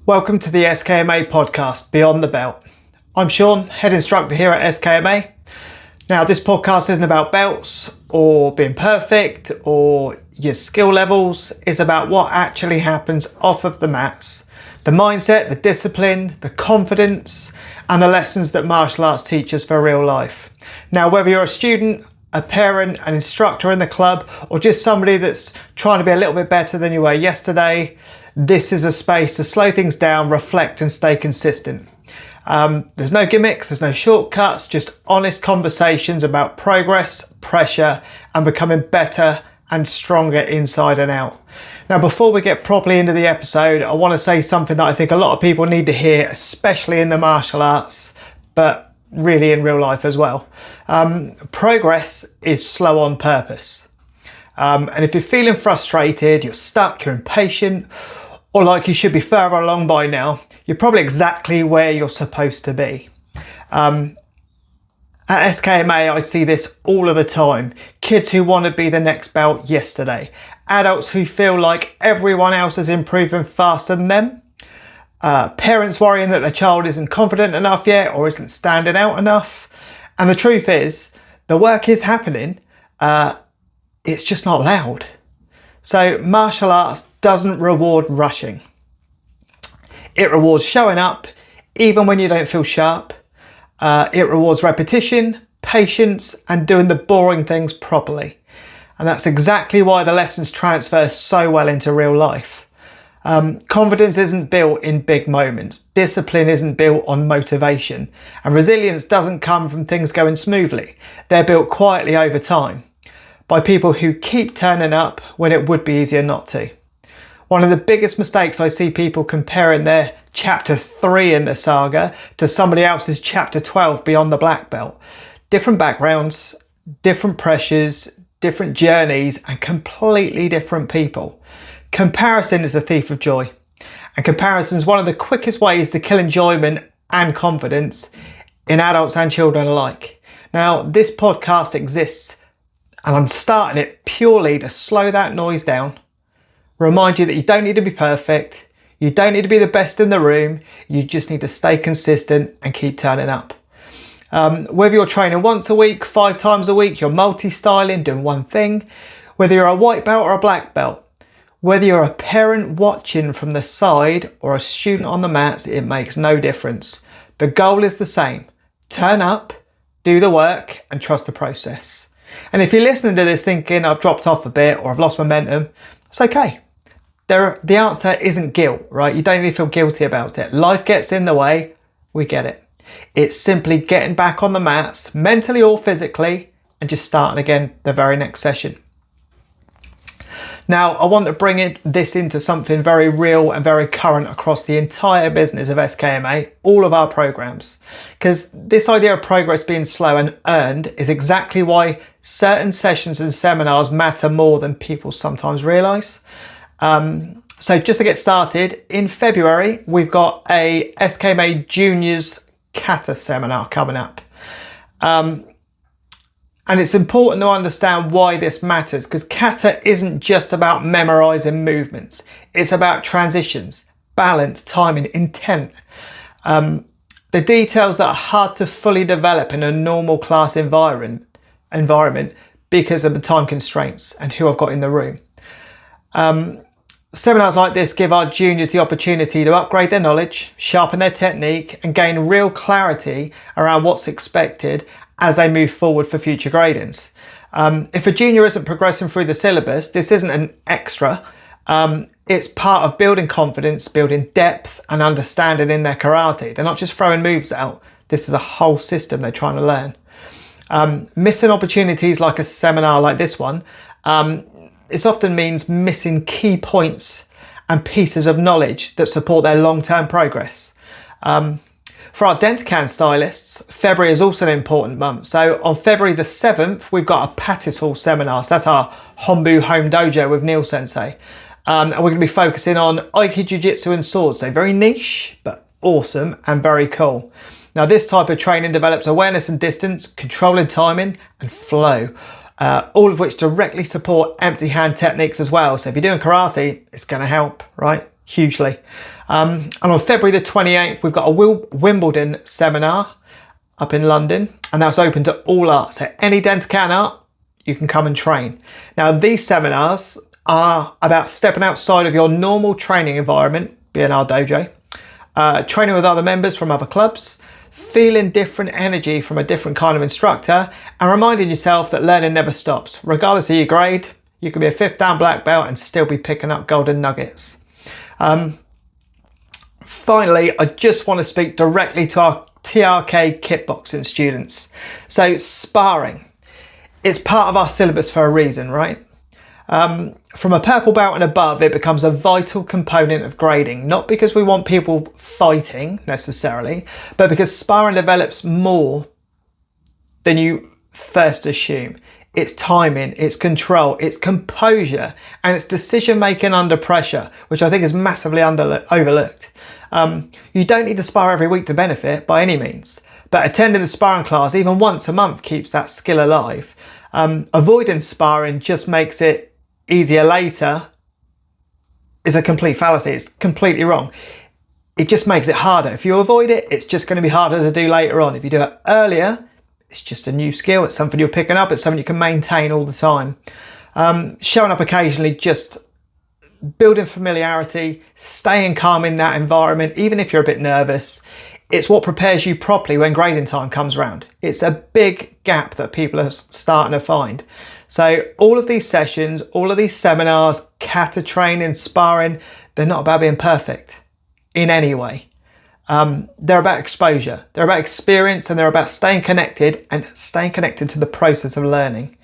Welcome to the SKMA Podcast, Beyond the Belt. I'm Sean, head instructor here at SKMA. Now, this podcast isn't about belts or being perfect or your skill levels. It's about what actually happens off of the mats. The mindset, the discipline, the confidence, and the lessons that martial arts teach us for real life. Now, whether you're a student, a parent, an instructor in the club, or just somebody that's trying to be a little bit better than you were yesterday, this is a space to slow things down, reflect, and stay consistent. There's no gimmicks, there's no shortcuts, just honest conversations about progress, pressure, and becoming better and stronger inside and out. Now, before we get properly into the episode, I want to say something that I think a lot of people need to hear, especially in the martial arts, but really in real life as well. Progress is slow on purpose. And if you're feeling frustrated, you're stuck, you're impatient, or like you should be further along by now, you're probably exactly where you're supposed to be. At SKMA, I see this all of the time. Kids who want to be the next belt yesterday. Adults who feel like everyone else is improving faster than them. Parents worrying that their child isn't confident enough yet or isn't standing out enough. And the truth is, the work is happening. It's just not loud. So martial arts doesn't reward rushing. It rewards showing up even when you don't feel sharp. It rewards repetition, patience, and doing the boring things properly. And that's exactly why the lessons transfer so well into real life. Confidence isn't built in big moments. Discipline isn't built on motivation. And resilience doesn't come from things going smoothly. They're built quietly over time by people who keep turning up when it would be easier not to. One of the biggest mistakes I see people comparing their chapter 3 in the saga to somebody else's chapter 12 beyond the black belt. Different backgrounds, different pressures, different journeys, and completely different people. Comparison is the thief of joy. And comparison is one of the quickest ways to kill enjoyment and confidence in adults and children alike. Now, this podcast exists, and I'm starting it purely to slow that noise down, remind you that you don't need to be perfect, you don't need to be the best in the room, you just need to stay consistent and keep turning up. Whether you're training once a week, 5 times a week, you're multi-styling, doing one thing, whether you're a white belt or a black belt, whether you're a parent watching from the side or a student on the mats, it makes no difference. The goal is the same. Turn up, do the work, and trust the process. And if you're listening to this thinking I've dropped off a bit or I've lost momentum, it's okay. The answer isn't guilt, right? You don't need to feel guilty about it. Life gets in the way, we get it. It's simply getting back on the mats, mentally or physically, and just starting again the very next session. Now, I want to bring this into something very real and very current across the entire business of SKMA, all of our programs. Because this idea of progress being slow and earned is exactly why certain sessions and seminars matter more than people sometimes realise. So just to get started, in February, we've got a SKMA Junior Kata Seminar coming up. And it's important to understand why this matters, because kata isn't just about memorizing movements. It's about transitions, balance, timing, intent. The details that are hard to fully develop in a normal class environment because of the time constraints and who I've got in the room. Seminars like this give our juniors the opportunity to upgrade their knowledge, sharpen their technique, and gain real clarity around what's expected as they move forward for future gradings. If a junior isn't progressing through the syllabus, this isn't an extra. It's part of building confidence, building depth and understanding in their karate. They're not just throwing moves out. This is a whole system they're trying to learn. Missing opportunities like a seminar like this one, it often means missing key points and pieces of knowledge that support their long-term progress. For our Dentokan stylists, February is also an important month. So on February the 7th, we've got a Pattishall seminar. So that's our Hombu home dojo with Neil Sensei. And we're going to be focusing on Aikijujutsu and swords. So very niche, but awesome and very cool. Now this type of training develops awareness and distance, controlling timing and flow. All of which directly support empty hand techniques as well. So if you're doing karate, it's going to help, right? hugely. And on February the 28th, we've got a Wimbledon seminar up in London, and that's open to all arts. So any Dentokan art, you can come and train. Now, these seminars are about stepping outside of your normal training environment, being our dojo, training with other members from other clubs, feeling different energy from a different kind of instructor, and reminding yourself that learning never stops. Regardless of your grade, you can be a 5th Dan black belt and still be picking up golden nuggets. Finally, I just want to speak directly to our TRK Kickboxing students. So sparring, it's part of our syllabus for a reason, right? From a purple belt and above, it becomes a vital component of grading, not because we want people fighting necessarily, but because sparring develops more than you first assume. It's timing, it's control, it's composure, and it's decision making under pressure, which I think is massively overlooked. You don't need to spar every week to benefit by any means, but attending the sparring class even once a month keeps that skill alive. Avoiding sparring just makes it easier later is a complete fallacy. It's completely wrong. It just makes it harder. If you avoid it, it's just going to be harder to do later on. If you do it earlier, it's just a new skill. It's something you're picking up. It's something you can maintain all the time. Showing up occasionally, just building familiarity, staying calm in that environment, even if you're a bit nervous. It's what prepares you properly when grading time comes around. It's a big gap that people are starting to find. So all of these sessions, all of these seminars, kata training, sparring, they're not about being perfect in any way. They're about exposure, they're about experience, and they're about staying connected to the process of learning.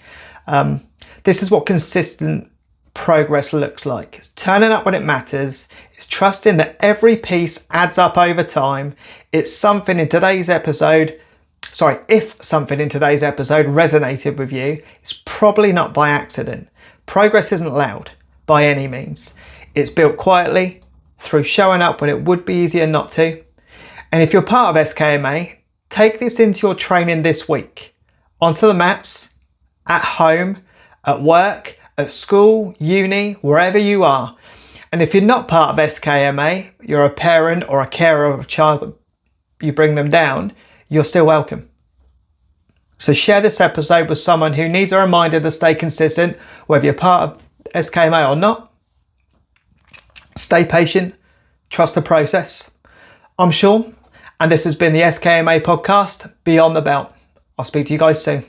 This is what consistent progress looks like. It's turning up when it matters. It's trusting that every piece adds up over time. If something in today's episode resonated with you, it's probably not by accident. Progress isn't loud by any means. It's built quietly through showing up when it would be easier not to. And if you're part of SKMA, take this into your training this week. Onto the mats, at home, at work, at school, uni, wherever you are. And if you're not part of SKMA, you're a parent or a carer of a child, you bring them down, you're still welcome. So share this episode with someone who needs a reminder to stay consistent, whether you're part of SKMA or not. Stay patient, trust the process. I'm Sean, and this has been the SKMA Podcast, Beyond the Belt. I'll speak to you guys soon.